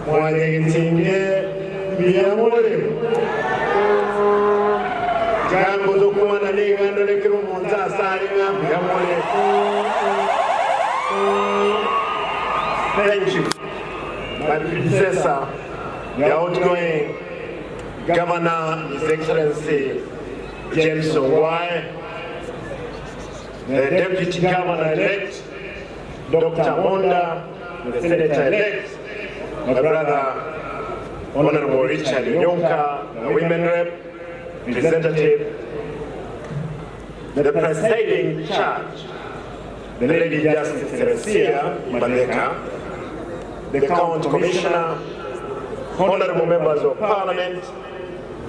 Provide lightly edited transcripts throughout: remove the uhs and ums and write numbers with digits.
mwanyegetinge biyamole jambo zokuwana n'ingando lekero munza asalinga biyamole. Thank you, my predecessor, the outgoing Governor, His Excellency James Owai, the Deputy Governor-elect, Dr. Monda, the Senator-elect, my brother, Honorable Richard Nyonka, the Women Rep, Representative, the presiding judge, the Lady Justice Teresia Madeka, the County Commissioner, Honorable Members of Parliament,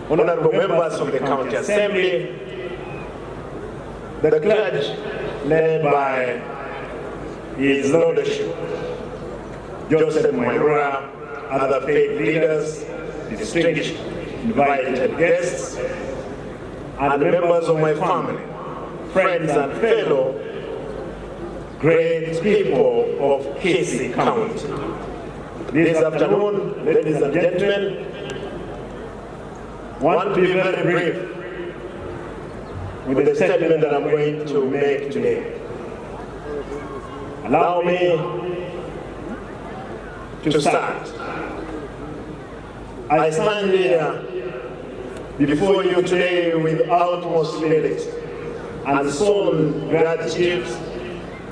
Honorable Members of the County Assembly, the clergy led by His Lordship Joseph Mairura, other faith leaders, distinguished invited guests, and members of my family, friends and fellow great people of Kisii County. This afternoon, ladies and gentlemen, I want to be very brief with the statement that I'm going to make today. Allow me to start. I stand here before you today with utmost humility and solemn gratitude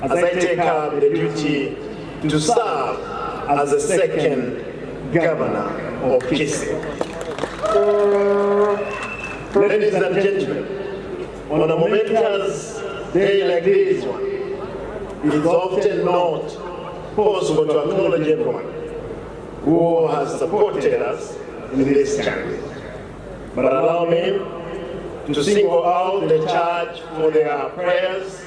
as I take up the duty to serve as the second governor of Kisii. Ladies and gentlemen, on a momentous day like this one, it is often not possible to acknowledge everyone who has supported us in this journey. But allow me to single out the church for their prayers,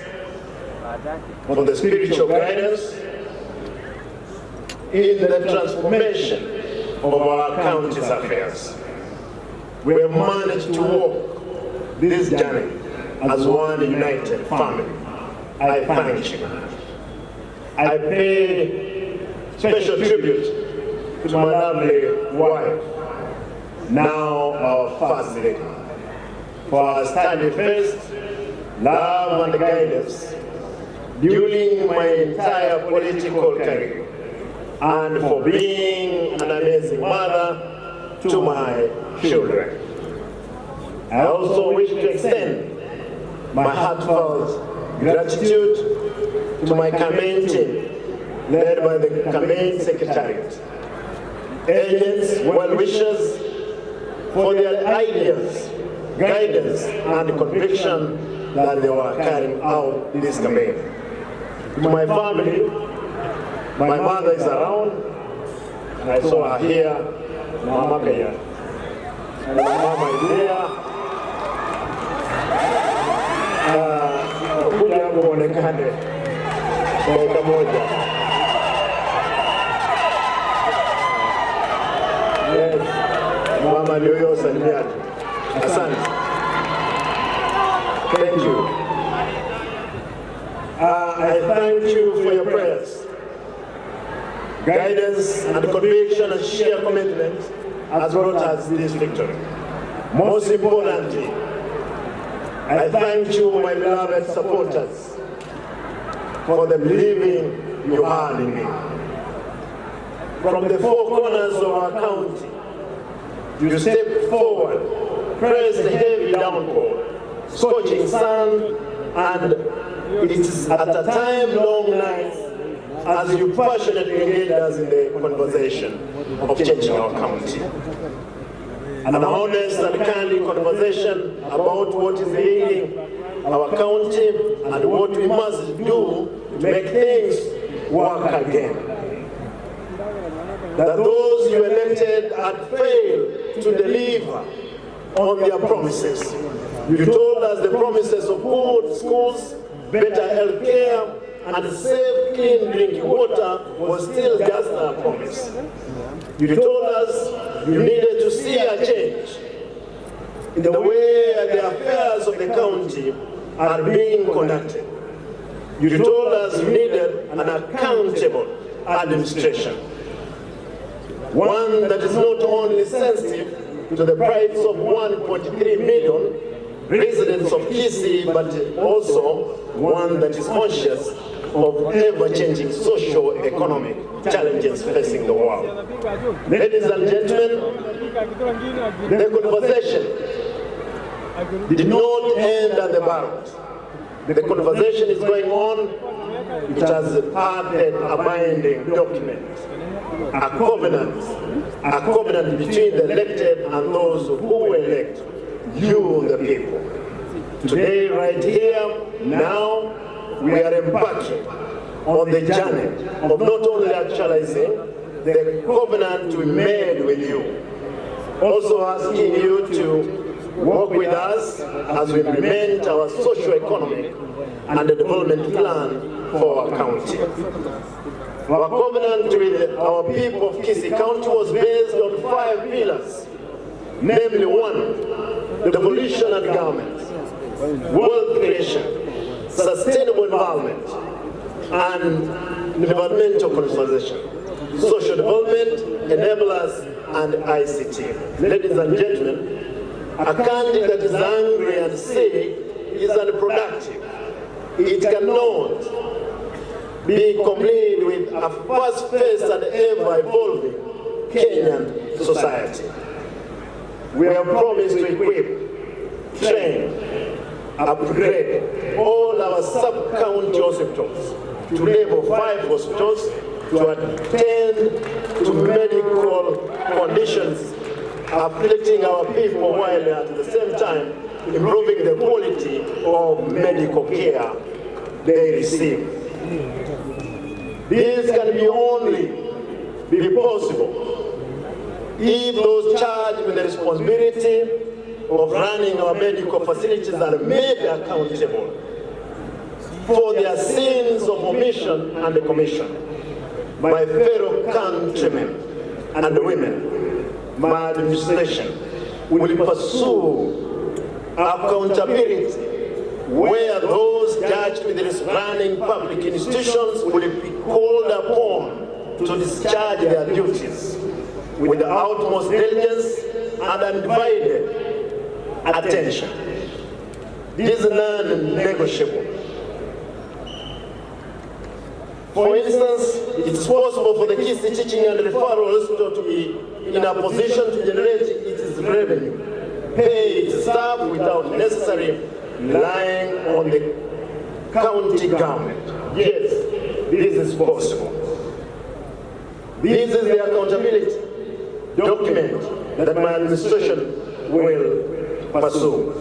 for the spiritual guidance in the transformation of our county's affairs. We have managed to walk this journey as one united family. I thank you. I pay special tribute to my lovely wife, now our first lady, for her steadfast love and guidance during my entire political career, and for being an amazing mother to my children. I also wish to extend my heartfelt gratitude to my campaign team, led by the campaign secretariat, agents, well-wishers, for their ideas, guidance, and conviction that they were carrying out this campaign. To my family, my mother is around, and I saw her here, Mama Kaya. And my mama is here. Kuja kuonekane dakika moja. Yes, mama ndio salimia. Asante. Thank you. I thank you for your prayers, guidance, and conviction and sheer commitment has brought us this victory. Most importantly, I thank you, my beloved supporters, for the believing you had in me. From the four corners of our county, you stepped forward, faced heavy downpour, scorching sun, and it is at a time long night as you passionately engaged us in the conversation of changing our county. An honest and candid conversation about what is ailing our county and what we must do to make things work again. That those you elected had failed to deliver on their promises. You told us the promises of good schools, better health care, and safe, clean drinking water was still just a promise. You told us you needed to see a change in the way the affairs of the county are being conducted. You told us you needed an accountable administration. one that is not only sensitive to the plight of 1.3 million residents of Kisii, but also one that is conscious of ever-changing socio-economic challenges facing the world. Ladies and gentlemen, the conversation did not end at the ballot. The conversation is going on. It has had a binding document, a covenant between the elected and those who elect you, the people. Today, right here, now, we are embarking on the journey of not only actualizing the covenant we made with you, also asking you to work with us as we implement our socio-economic and the development plan for our county. Our covenant with our people of Kisii County was based on 5 pillars, namely 1, devolution and government, wealth creation, sustainable environment, and environmental conservation, social development, enablers, and ICT. Ladies and gentlemen, a country that is angry and sick is unproductive. It cannot be complete with a fast-paced and ever-evolving Kenyan society. We have promised to equip, train, upgrade all our sub-county hospitals to level 5 hospitals to attend to medical conditions afflicting our people while at the same time improving the quality of medical care they receive. This can only be possible if those charged with the responsibility of running our medical facilities are made accountable for their sins of omission and commission. My fellow countrymen and women, my administration will pursue accountability where those charged with running public institutions will be called upon to discharge their duties with the utmost diligence and undivided attention. This is non-negotiable. For instance, it is possible for the Kisii Teaching and Referral Hospital to be in a position to generate its revenue, pay its staff without necessarily relying on the county government. Yes, this is possible. This is the accountability document that my administration will pursue.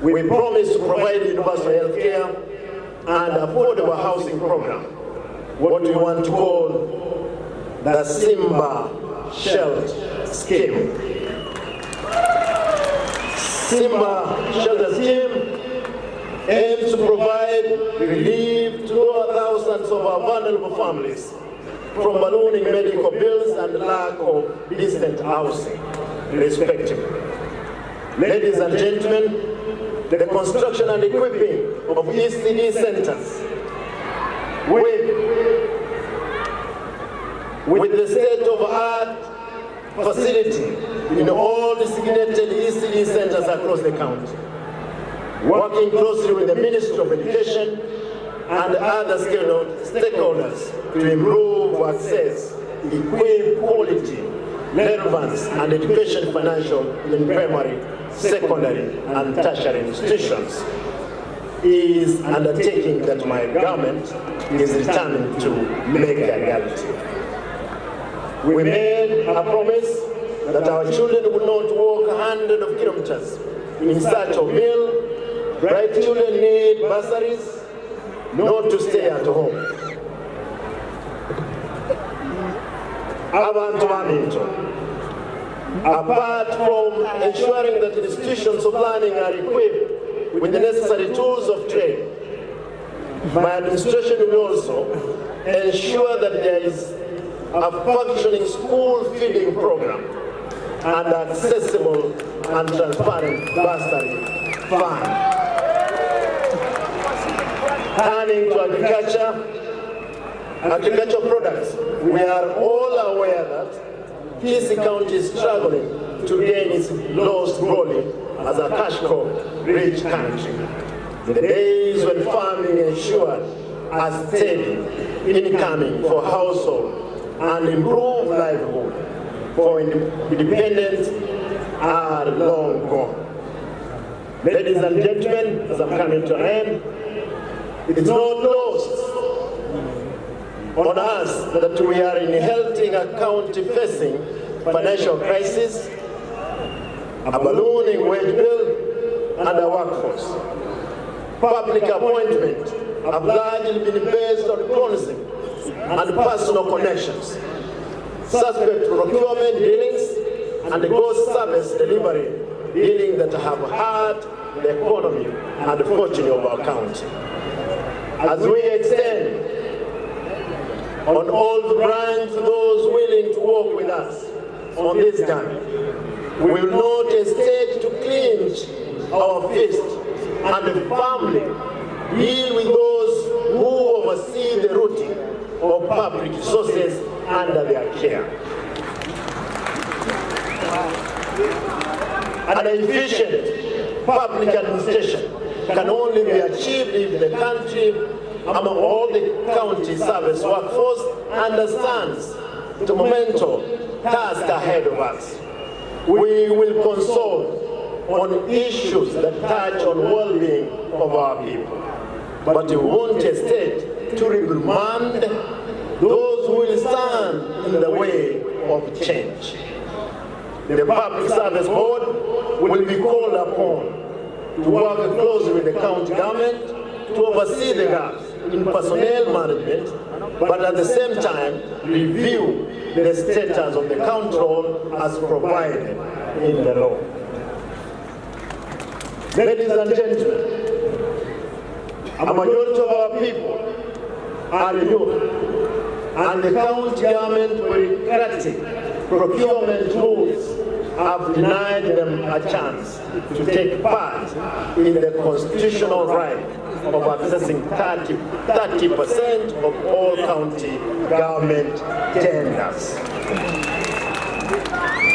We promise to provide universal health care and affordable housing program, what we want to call the Simba Shelter Scheme. Simba Shelter Scheme aims to provide relief to thousands of our vulnerable families from ballooning medical bills and lack of decent housing, respectively. Ladies and gentlemen, the construction and equipping of ECD centers with the state-of-the-art facility in all designated ECD centers across the county, working closely with the Ministry of Education and other stakeholders to improve access, equip quality, relevance, and education financial in primary, secondary, and tertiary institutions is an undertaking that my government is determined to make a reality. We made a promise that our children would not walk hundreds of kilometers in search of meal. Bright children need bursaries, not to stay at home. Abantu baminto. Apart from ensuring that institutions of learning are equipped with the necessary tools of trade, my administration will also ensure that there is a functioning school feeding program and accessible and transparent bursary fund. Turning to agricultural products, we are all aware that Kisii County is struggling to gain its lost glory as a cash crop-rich country. The days when farming ensured a steady income for households and improved livelihood for independence are long gone. Ladies and gentlemen, as I'm coming to an end, it's not lost on us that we are inheriting a country facing financial crisis, a ballooning wage bill, and a workforce. Public appointments have largely been based on cronyism and personal connections, suspect procurement dealings, and ghost service delivery dealings that have hurt the economy and the fortune of our county. As we extend on all branches those willing to work with us on this journey, we will not hesitate to clinch our fists and firmly deal with those who oversee the routing of public resources under their care. An efficient public administration can only be achieved if the country, among all the county service workforce, understands the monumental task ahead of us. We will consult on issues that touch on well-being of our people, but we won't hesitate to reprimand those who will stand in the way of change. The Public Service Board will be called upon to work closely with the county government to oversee the gaps in personnel management, but at the same time review the status of the county role as provided in the law. Ladies and gentlemen, a majority of our people are youth, and the county government bureaucratic procurement rules have denied them a chance to take part in the constitutional right of accessing 30% of all county government tenders.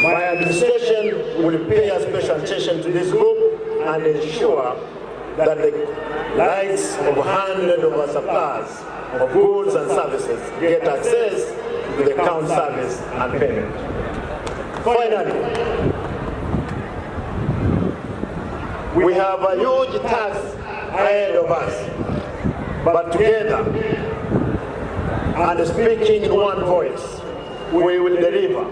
My administration will pay a special attention to this group and ensure that the lives of hundreds of our suppliers of goods and services get access to the county service and payment. Finally, we have a huge task ahead of us, but together and speaking in one voice, we will deliver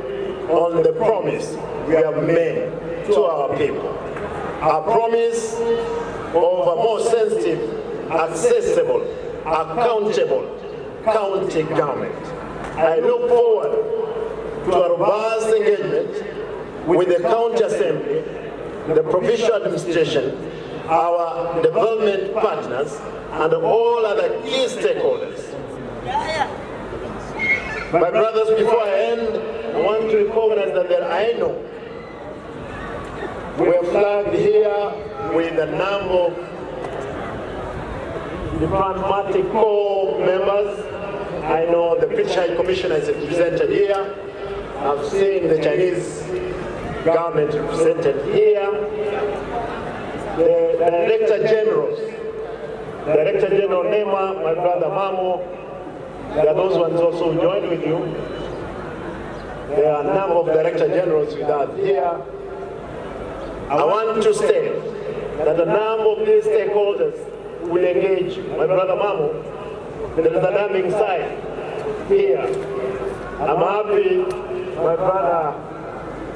on the promise we have made to our people. Our promise of a more sensitive, accessible, accountable county government. I look forward to a robust engagement with the county assembly, the provincial administration, our development partners, and all other key stakeholders. My brothers, before I end, I want to recognize that I know we are flagged here with a number of diplomatic corps members. I know the British High Commissioner is represented here. I've seen the Chinese government represented here. The Director Generals, Director General Nema, my brother Mamo, there are those ones also who joined with you. There are a number of Director Generals with us here. I want to state that a number of these stakeholders will engage. My brother Mamo, there is a dynamic side here. I'm happy, my brother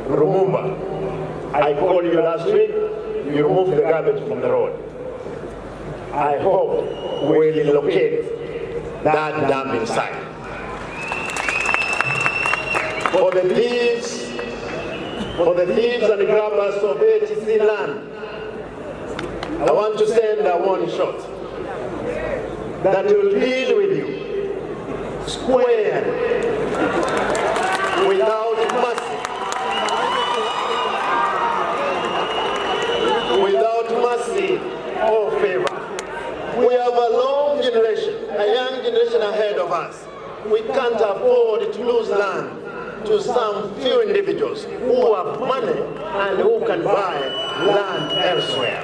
Rumumba, I called you last week, you removed the garbage from the road. I hope we'll locate that dumping site. For the thieves and the grabbers of ATC land, I want to send a warning shot that will deal with you square, without mercy, or favor. We have a long generation, a young generation ahead of us. We can't afford to lose land to some few individuals who have money and who can buy land elsewhere.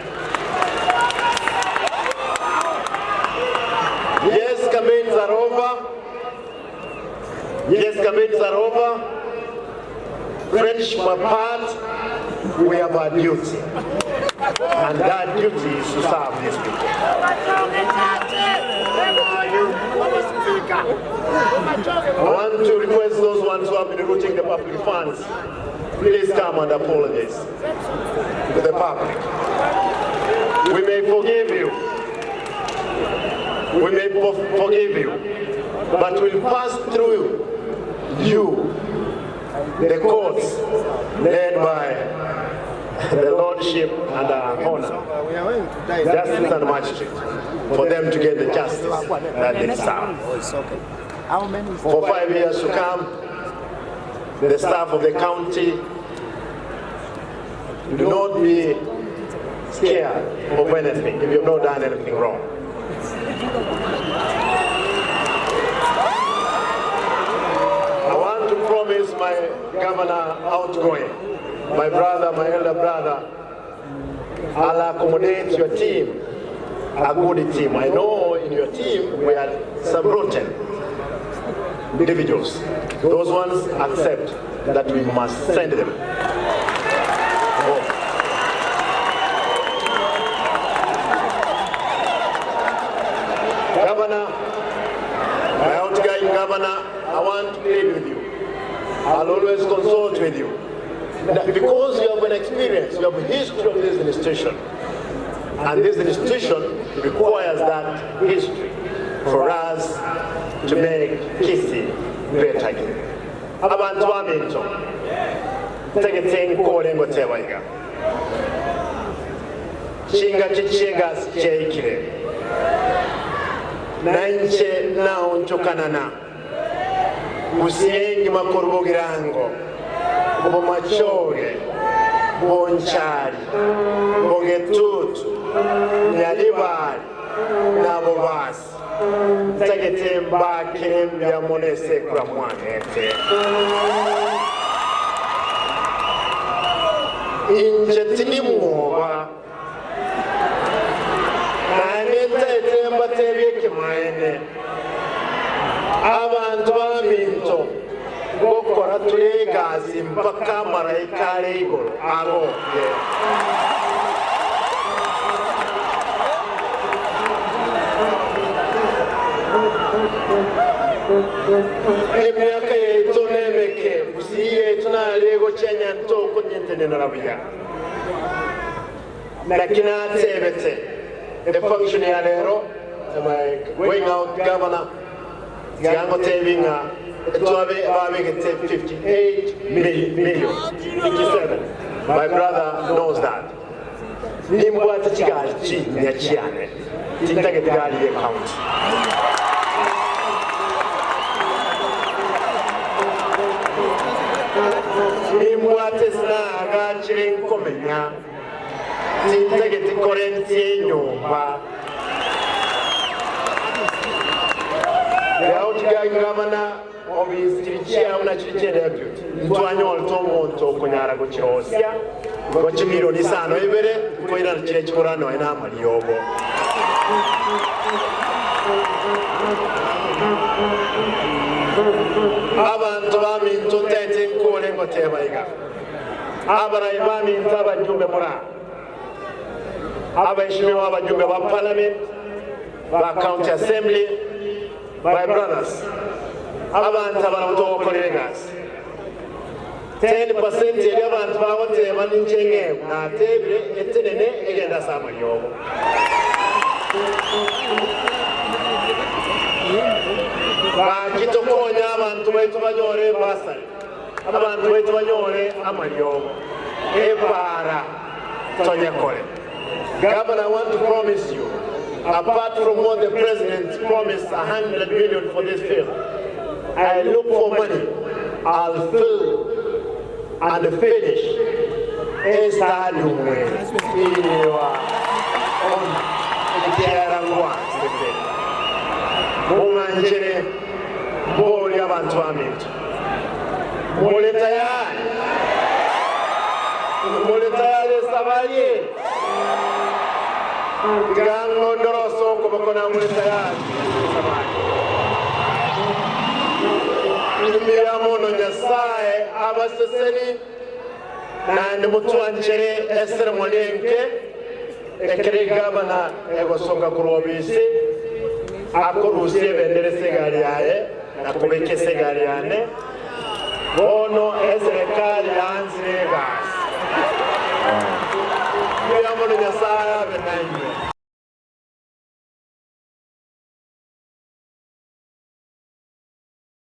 Yes, campaigns are over. Yes, campaigns are over. Friendship apart, we have a duty. And that duty is to serve these people. I want to request those ones who have been routing the public funds, please come and apologize to the public. We may forgive you. We may forgive you, but we'll pass through you the courts led by the Lordship and Honor, Justice and Magistrate, for them to get the justice that they deserve. For 5 years to come, the staff of the county, do not be scared of anything if you've not done anything wrong. I want to promise my governor outgoing, my brother, my elder brother, I'll accommodate your team, a good team. I know in your team we are some rotten individuals. Those ones accept that we must send them. Governor, my outgoing governor, I want to plead with you. I'll always consult with you. Because you have an experience, you have a history of this institution. And this institution requires that history for us to make Kisi great again. Abantu baminto, tegete nkolengo tebaiga. Chinga chichiga sicheikire. Nanche nao nchokanana. Musiengi makorubogirango. Bomachore, Bonchari, Bogetutu, Nyalibari, Nabovas, Tagetemba, Kembia, Monese, Kramwanete. Injetinimuva, Aneta, Tebeki, Mine, Abantu Minto. Gokora tulegazi mpaka marayika arigoro agoye. Emyaka yetu nemeke usiye tunalego Kenya ntoko nyentene narabiya. Nakina tebete the function ya lero my going out governor yango tebinga to get 58 million, 57. My brother knows that. Nimwa tichigali chi nyachiane. Tintage tigali account. Nimwa tesna agachiri nkomenya. Tintage tikorenti nyumba. The outgoing governor of his chair una chiche deputy. Ntwanyo altomo nto kunyara kuchirosya. Gochimiro nisano ibere koina chire chikorano ina maliyobo. Abantu baminto tete nkole ngotebaiga. Abara baminto abajumbe mura. Abashimiwa abajumbe ba parliament, ba county assembly, my brothers. Abantu abantu kolegas 10% y'abantu bawote baninjenge na tebire etenene egenda samanyobo bakitokonya abantu baitu banyore basale abantu baitu banyore amanyobo ebara tonyekole. Governor, I want to promise you, apart from what the president promised, 100 billion for this field, I look for money. I'll fill and finish a stadium in your own Muli tayari? Muli tayari sabaye? Gango ndoroso kubakona muli tayari sabaye. Mbira mono nyasaye abaseseni na mutuanjere esere mwalenke ekere gabana egosonga kurobisi akorusiye bendere segari yae na kubeke segari yane bono serikali ya